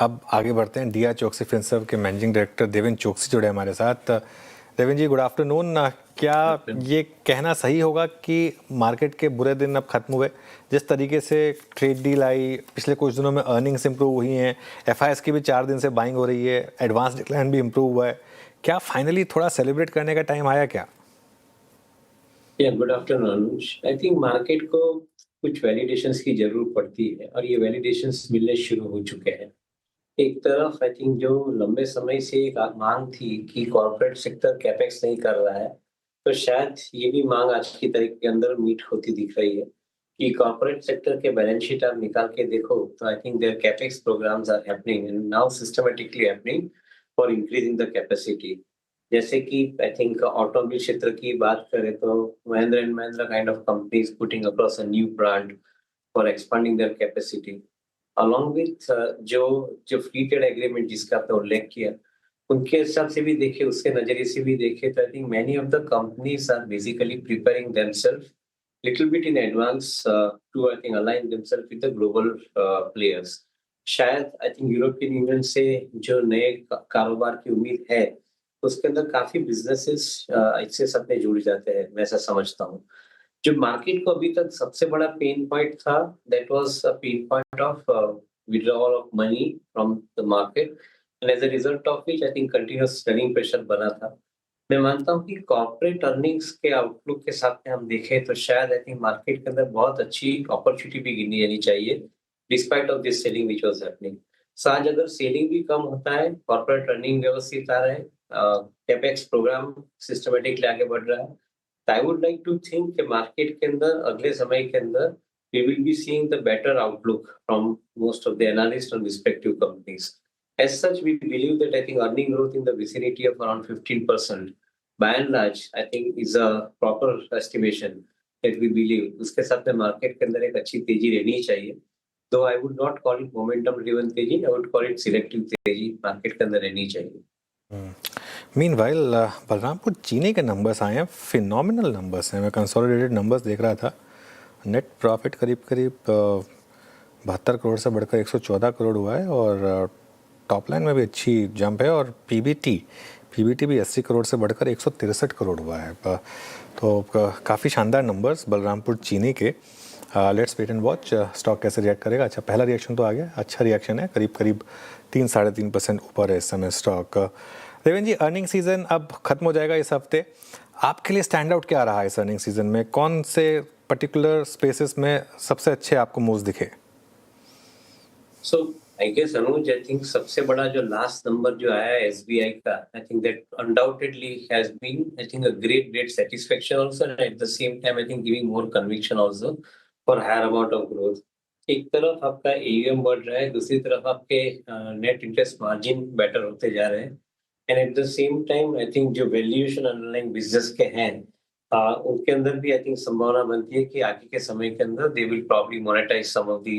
अब आगे बढ़ते हैं। डीआर चोकसी फिनसर्व के मैनेजिंग डायरेक्टर देवेन चोकसी जुड़े हमारे साथ। देवेन जी, गुड आफ्टरनून। क्या ये कहना सही होगा कि मार्केट के बुरे दिन अब खत्म हुए? जिस तरीके से ट्रेड डील आई, पिछले कुछ दिनों में अर्निंग्स इंप्रूव हुई हैं, एफआईएस की भी 4 दिन से बाइंग हो रही है, एडवांस डिक्लाइन भी इंप्रूव हुआ है, क्या फाइनली थोड़ा सेलिब्रेट करने का टाइम आया क्या? Good afternoon Anuj. I think market को कुछ वैलिडेशंस की जरूरत पड़ती है और ये वैलिडेशंस मिलने शुरू हो चुके हैं। एक तरफ आई थिंक जो लंबे समय से एक मांग थी कि कॉर्पोरेट सेक्टर कैपेक्स नहीं कर रहा है, तो शायद ये भी मांग आज की तारीख के अंदर मीट होती दिख रही है कि कॉर्पोरेट सेक्टर के बैलेंस शीट आप निकाल के देखो तो I think their capex programs are happening and now systematically happening for increasing the capacity. जैसे कि आई थिंक ऑटोमोबाइल क्षेत्र की बात करें तो Mahindra and Mahindra kind of companies putting across a new brand for expanding their capacity along with जो जो free trade agreement जिसका आपने उल्लेख किया, उनके हिसाब से भी देखे, उसके नजरिए से भी देखे तो I think many of the companies are basically preparing themselves little bit in advance to I think align themselves with the global players। शायद आई थिंक यूरोपियन यूनियन से जो नए कारोबार की उम्मीद है, उसके अंदर काफी बिजनेसेस इससे सपने जुड़ जाते हैं, मैं ऐसा समझता हूँ। जो मार्केट को अभी तक सबसे बड़ा पेन पॉइंट था, that was a pain point of withdrawal of money from the market and as a result of which I think continuous selling pressure बना था। मैं मानता हूँ कि कॉर्पोरेट अर्निंग्स के आउटलुक के साथ में हम देखें तो शायद आई थिंक मार्केट के अंदर बहुत अच्छी अपॉर्चुनिटी भी गिनी जानी चाहिए despite of this selling which was happening. So आज अगर सेलिंग भी कम होता है, कॉर्पोरेट अर्निंग व्यवस्थित आ रहा है, कैपेक्स प्रोग्राम सिस्टमैटिकली आगे बढ़ रहा है, I would like to think कि मार्केट के अंदर अगले समय के अंदर we will be seeing the better outlook from most of the analysts on respective companies. As such, we believe that I think earning growth in the vicinity of around 15%, by and large, I think is a proper estimation that we believe. उसके साथ में market के अंदर एक अच्छी तेजी रहनी चाहिए। Though I would not call it momentum driven तेजी, I would call it selective तेजी मार्केट के अंदर रहनी चाहिए। मीनवाइल बलरामपुर चीनी के नंबर्स आए हैं, फिनोमिनल नंबर्स हैं। मैं कंसोलिडेटेड नंबर्स देख रहा था। नेट प्रॉफिट करीब करीब 72 करोड़ से बढ़कर 114 करोड़ हुआ है और टॉप लाइन में भी अच्छी जंप है और पीबीटी भी 80 करोड़ से बढ़कर 163 करोड़ हुआ है। तो काफ़ी शानदार नंबर्स बलरामपुर चीनी के। Let's wait and watch stock कैसे रिएक्ट करेगा। अच्छा, पहला रिएक्शन तो आ गया, अच्छा रिएक्शन है, करीब करीब 3-3.5% ऊपर है इस समय स्टॉक। देवेन जी, अर्निंग सीजन अब खत्म हो जाएगा इस हफ्ते। आपके लिए स्टैंड आउट क्या रहा है इस अर्निंग सीजन में? कौन से पर्टिकुलर स्पेसेस में सबसे अच्छे आपको मूव्स दिखे? सो I guess Anuj, I think सबसे बड़ा जो लास्ट नंबर जो आया है एसबीआई का, I think that undoubtedly has been I think a great satisfaction also and at the same time I think giving more conviction also for higher amount of growth. एक तरफ आपका AUM बढ़ रहा है, दूसरी तरफ आपके नेट इंटरेस्ट मार्जिन बेटर होते जा रहे हैं and at the same time I think जो वैल्यूएशन अंडरलाइंग बिजनेस के हैं, उनके अंदर भी आई थिंक संभावना बनती है कि आगे के समय के अंदर they will probably monetize some of the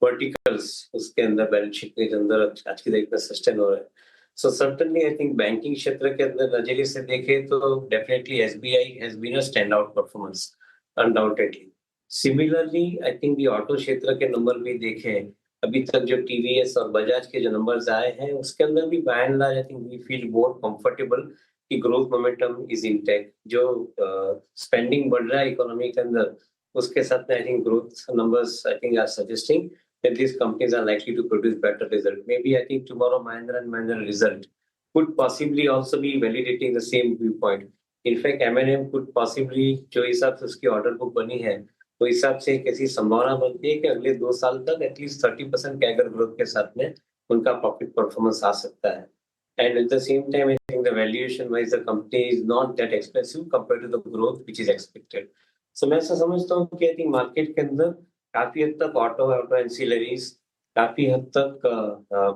verticals उसके अंदर बैलेंस शीट के अंदर आज की तारीख में सस्टेन हो रहा है। So certainly I think banking क्षेत्र के अंदर नजरिए से देखें तो definitely SBI has been a stand out performance undoubtedly. Similarly I think ये ऑटो क्षेत्र के नंबर भी देखें, अभी तक जो टीवीएस और बजाज के जो नंबर्स आए हैं उसके अंदर भी by and large I think we feel more comfortable कि ग्रोथ मोमेंटम इज इंटैक्ट। जो स्पेंडिंग बढ़ रहा है इकोनॉमी के अंदर, उसके साथ में I think growth numbers I think are suggesting that these companies are likely to produce better result. Maybe I think tomorrow Mahindra and Mahindra result could possibly also be validating the same viewpoint. In fact, M&M could possibly जो हिसाब से उसकी order book बनी है, तो हिसाब से एक ऐसी संभावना बनती है कि अगले 2 साल तक एटलीस्ट 30% कैगर ग्रोथ के साथ में उनका प्रॉफिट परफॉर्मेंस आ सकता है। And at the same time, I think the valuation wise the company is not that expensive compared to the growth which is expected. So मैं ऐसा समझता हूँ कि I think मार्केट के अंदर काफी हद तक ऑटो एंसिलरीज, काफी हद तक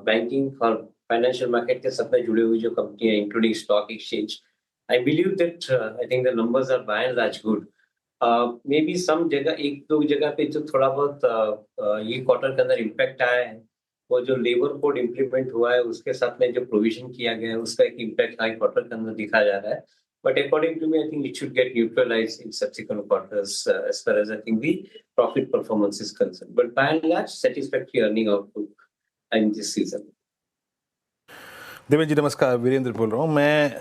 बैंकिंग और फाइनेंशियल मार्केट के साथ में जुड़ी हुई जो कंपनियां including stock exchange, I believe that I think the numbers are by and large good. Maybe some जगह, एक दो जगह पे जो थोड़ा बहुत ये क्वार्टर के अंदर इम्पैक्ट आया है, वो जो लेबर कोड इम्प्लीमेंट हुआ है उसके साथ में जो प्रोविजन किया गया है उसका एक इम्पैक्ट हाई क्वार्टर के अंदर दिखा जा रहा है। But according to me, I think it should get neutralized in subsequent quarters as far as I think the profit performance is concerned. But by and large, satisfactory earning output in this season. Devendra जी नमस्कार, वीरेंद्र बोल रहा हूँ। मैं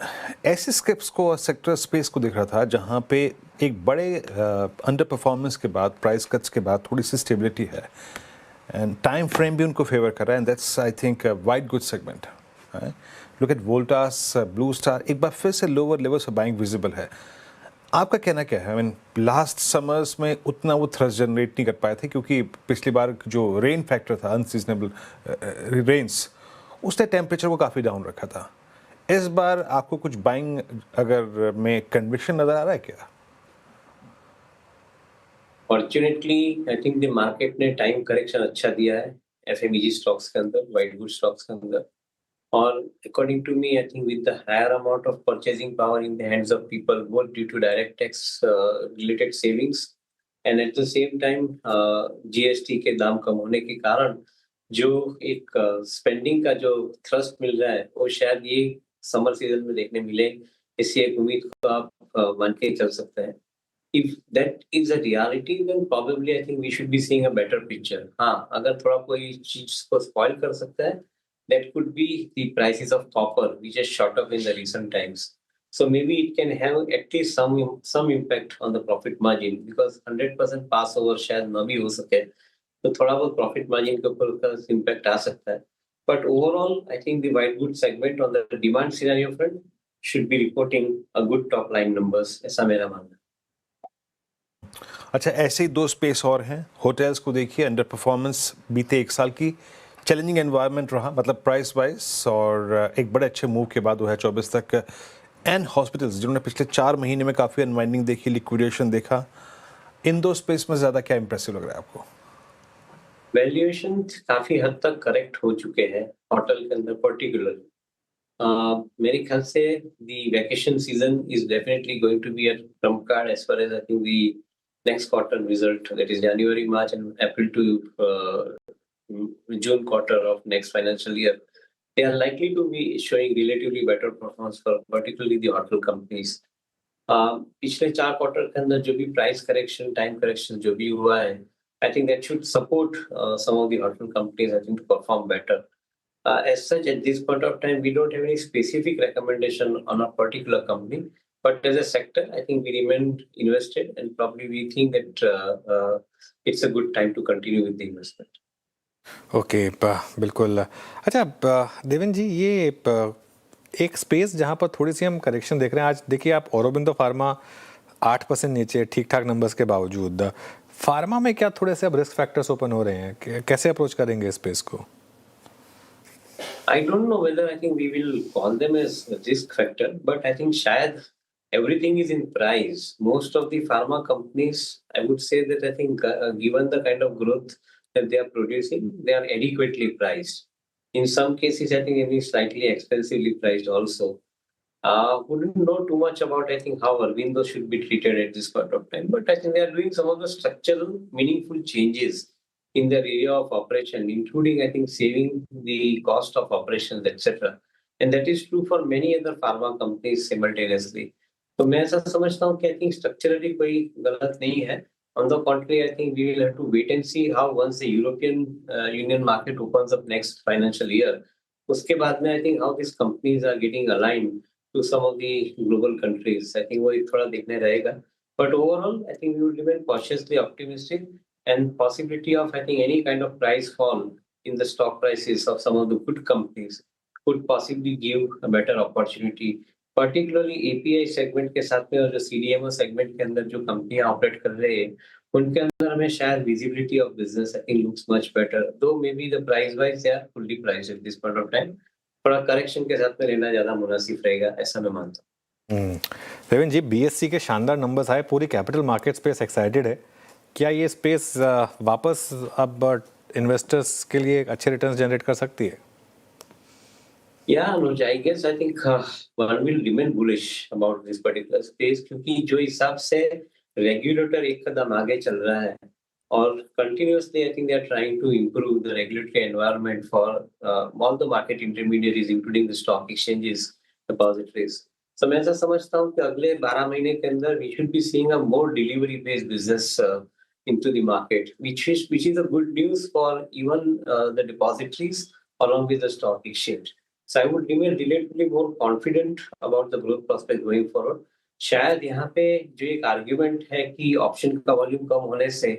ऐसे scripts को और sector space को देख रहा था जहाँ पे एक बड़े अंडर परफॉर्मेंस के बाद, प्राइस कट्स के बाद थोड़ी सी स्टेबिलिटी है एंड टाइम फ्रेम भी उनको फेवर कर रहा है and that's I think white good segment. Look at Voltas, blue star, एक बार फिर से lower levels of buying visible है। आपका कहना क्या है? आई मीन लास्ट समर्स में उतना वो थ्रस्ट जनरेट नहीं कर पाए थे क्योंकि पिछली बार जो रेन फैक्टर था, अनसीजनेबल रेन्स, उसने टेम्परेचर को काफ़ी डाउन रखा था। इस बार आपको कुछ बाइंग अगर में कन्विक्शन नज़र आ रहा है क्या? Fortunately I think the market ने टाइम करेक्शन अच्छा दिया है एफएमईजी स्टॉक्स के अंदर, वाइट गुड स्टॉक्स के अंदर। और according to me I think with the higher amount of purchasing power in the hands of people both due to direct tax related savings and at the same time GST के दाम कम होने के कारण जो एक स्पेंडिंग का जो thrust मिल रहा है वो शायद ये समर सीजन में देखने मिले, इसी एक उम्मीद को आप मान के चल सकते हैं। If that is a reality, then probably I think we should be seeing a better picture. हाँ, अगर थोड़ा कोई चीज को spoil कर सकता है, that could be the prices of copper, which has shot up in the recent times. So maybe it can have at least some impact on the profit margin because 100% pass over शायद न भी हो सके, तो थोड़ा बहुत profit margin के ऊपर उसका impact आ सकता है. But overall, I think the white goods segment on the demand scenario front should be reporting a good top line numbers. ऐसा मेरा मानना है. अच्छा, ऐसे ही दो स्पेस और हैं। होटल्स को देखिए, अंडर परफॉर्मेंस बीते एक साल की, चैलेंजिंग एनवायरनमेंट रहा मतलब प्राइस वाइज, और एक बड़े अच्छे मूव के बाद 2024 तक। एंड हॉस्पिटल्स जिन्होंने पिछले 4 महीने में काफ़ी अनवाइंडिंग देखी, लिक्विडेशन देखा, इन दो स्पेस में ज़्यादा क्या इंप्रेसिव लग रहा है आपको? वैल्यूएशन काफी हद तक करेक्ट हो चुके हैं होटल के अंदर पर्टिकुलरली। मेरे ख्याल से the vacation season is definitely going to be a trump card as far as I think the next quarter result, that is January March and April to June quarter of next financial year. They are likely to be showing relatively better performance for particularly the hotel companies. पिछले 4 quarter के अंदर जो भी price correction, time correction जो भी हुआ है, I think that should support some of the hotel companies, I think, to perform better. As such, at this point of time, we don't have any specific recommendation on a particular company, but as a sector, I think we remain invested, and probably we think that it's a good time to continue with the investment. Okay, बिल्कुल। अच्छा, देवेंद्र जी, ये एक space जहाँ पर थोड़ी सी हम correction देख रहे हैं आज, देखिए आप औरोबिंदो फार्मा 8% नीचे, ठीक ठाक नंबर्स के बावजूद। फार्मा में क्या थोड़े से अब रिस्क फैक्टर्स ओपन हो रहे हैं? कैसे अप्रोच करेंगे स्पेस को? I don't know whether I think we will call them as a risk factor, but I think shayad everything is in price. Most of the pharma companies, I would say that I think given the kind of growth that they are producing, they are adequately priced. In some cases, I think even slightly expensively priced also. Wouldn't know too much about, I think, how Arvindo should be treated at this point of time, but I think they are doing some of the structural, meaningful changes in their area of operation, including, I think, saving the cost of operations, etc. And that is true for many other pharma companies simultaneously. तो मैं ऐसा समझता हूँ कि I think structurally कोई गलत नहीं है. On the contrary, I think we will have to wait and see how once the European Union market opens up next financial year. उसके बाद में I think how these companies are getting aligned to some of the global countries. I think वो एक थोड़ा देखने रहेगा. But overall, I think we will remain cautiously optimistic, and possibility of I think any kind of price fall in the stock prices of some of the good companies could possibly give a better opportunity. Particularly API segment के साथ में और जो CDMO segment के अंदर जो कंपनियां operate कर रहे हैं, उनके अंदर हमें शायद visibility of business I think looks much better. Though maybe the price wise they are fully priced at this point of time. थोड़ा करेक्शन के साथ में लेना ज्यादा मुनासिब रहेगा, ऐसा मैं मानता हूँ। देवेंद्र जी, बीएससी के शानदार नंबर्स आए, पूरी कैपिटल मार्केट स्पेस एक्साइटेड है। क्या ये स्पेस वापस अब इन्वेस्टर्स के लिए अच्छे रिटर्न्स जनरेट कर सकती है? Yeah, Anuj, I guess I think one will remain bullish about this particular space क्योंकि जो हिसाब से regulator एक कदम आगे चल रहा है और continuously I think they are trying to improve the regulatory environment for all the market intermediaries including the stock exchanges, depositories. So मैं ऐसा समझता हूँ कि अगले 12 महीने के अंदर we should be seeing a more delivery based business into the market, which is a good news for even the depositories along with the stock exchange. So I would remain relatively more confident about the growth prospect going forward. शायद यहाँ पे जो एक argument है कि option का volume कम होने से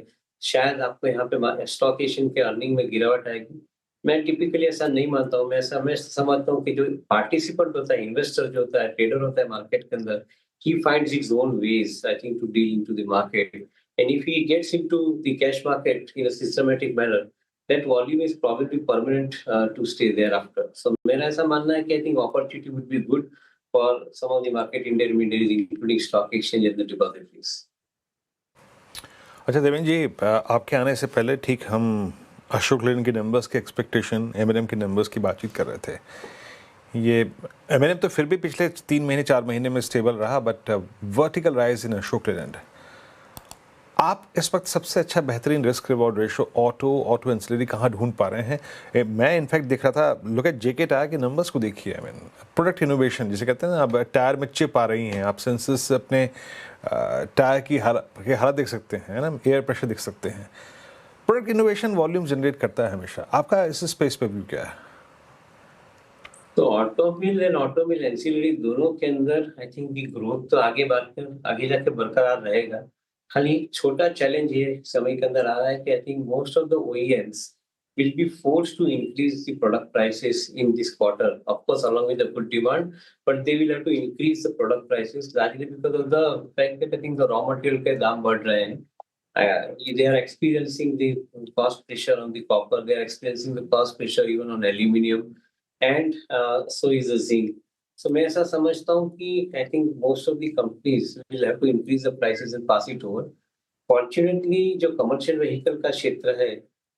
शायद आपको यहाँ पे स्टॉक एशियन के अर्निंग में गिरावट आएगी। मैं टिपिकली ऐसा नहीं मानता हूँ। मैं समझता हूँ कि जो पार्टिसिपेंट होता है, इन्वेस्टर जो होता है, ट्रेडर होता है मार्केट के अंदर, he finds his own ways, I think, to deal into the market. And if he gets into the cash market in a systematic manner, that volume is probably permanent to stay thereafter. So मेरा ऐसा मानना है कि I think opportunity would be good for some of the market intermediaries, including stock exchange and the depositories. अच्छा देवेंद्र जी, आपके आने से पहले ठीक हम अशोक लेलैंड के नंबर्स के एक्सपेक्टेशन, एमएनएम के नंबर्स की बातचीत कर रहे थे। ये एमएनएम तो फिर भी पिछले 3 महीने 4 महीने में स्टेबल रहा, but vertical rise in Ashok Leyland. आप इस वक्त सबसे अच्छा बेहतरीन risk reward ratio auto ancillary कहाँ ढूंढ पा रहे हैं? मैं इनफैक्ट देख रहा था, लुक एट जेके टायर के नंबर्स को देखिए। आई मीन प्रोडक्ट इनोवेशन जिसे कहते हैं ना, अब टायर में चिप आ रही हैं, आप सेंसस अपने टायर की हालत देख सकते हैं, है ना, एयर प्रेशर देख सकते हैं। प्रोडक्ट इनोवेशन वॉल्यूम जनरेट करता है हमेशा। आपका इस स्पेस पे व्यू क्या है? तो ऑटोमोबाइल एंड ऑटोमोबाइल एंसिलरी दोनों के अंदर आई थिंक की ग्रोथ तो आगे जाके बरकरार रहेगा। खाली छोटा चैलेंज ये समय के अंदर आ रहा है कि I think most of the OEMs will be forced to increase the product prices in this quarter, of course along with the good demand, but they will have to increase the product prices largely because of the fact that I think the raw material के दाम बढ़ रहे हैं। They are experiencing the cost pressure on the copper, they are experiencing the cost pressure even on aluminum, and so is the zinc. So मैं ऐसा समझता हूँ कि I think most of the companies will have to increase the prices and pass it over. Fortunately, जो commercial vehicle का क्षेत्र है,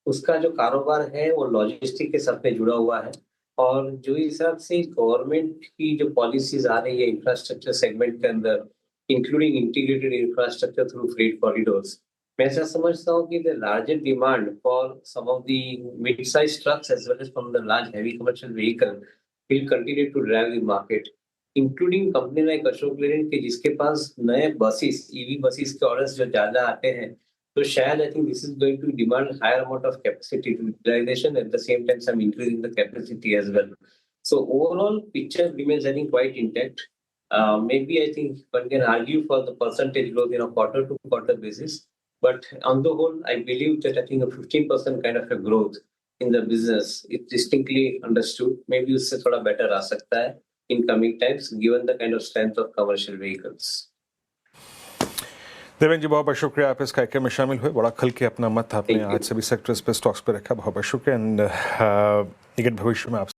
उसका जो कारोबार है वो लॉजिस्टिक के साथ में जुड़ा हुआ है, और जो हिसाब से गवर्नमेंट की जो पॉलिसीज आ रही है इंफ्रास्ट्रक्चर सेगमेंट के अंदर, including integrated infrastructure through freight corridors, मैं ऐसा समझता हूँ कि the larger demand for some of the mid size trucks as well as from the large heavy commercial vehicle will continue to drive the market, including company like Ashok Leyland के जिसके पास नए buses, EV buses के orders जो ज्यादा आते हैं, तो शायद I think this is going to demand higher amount of capacity utilization at the same time some increase in the capacity as well. So overall picture remains I think quite intact. Maybe I think one can argue for the percentage growth in a quarter to quarter basis, but on the whole I believe that I think a 15% kind of a growth in the business is distinctly understood. Maybe उससे थोड़ा better आ सकता है in coming times given the kind of strength of commercial vehicles. Devendra जी, बहुत बहुत शुक्रिया, आप इस कार्यक्रम में शामिल हुए। बड़ा खुल के अपना मत आपने आज सभी सेक्टर्स पे, स्टॉक्स पे रखा। बहुत बहुत शुक्रिया, एंड निकट भविष्य में आपसे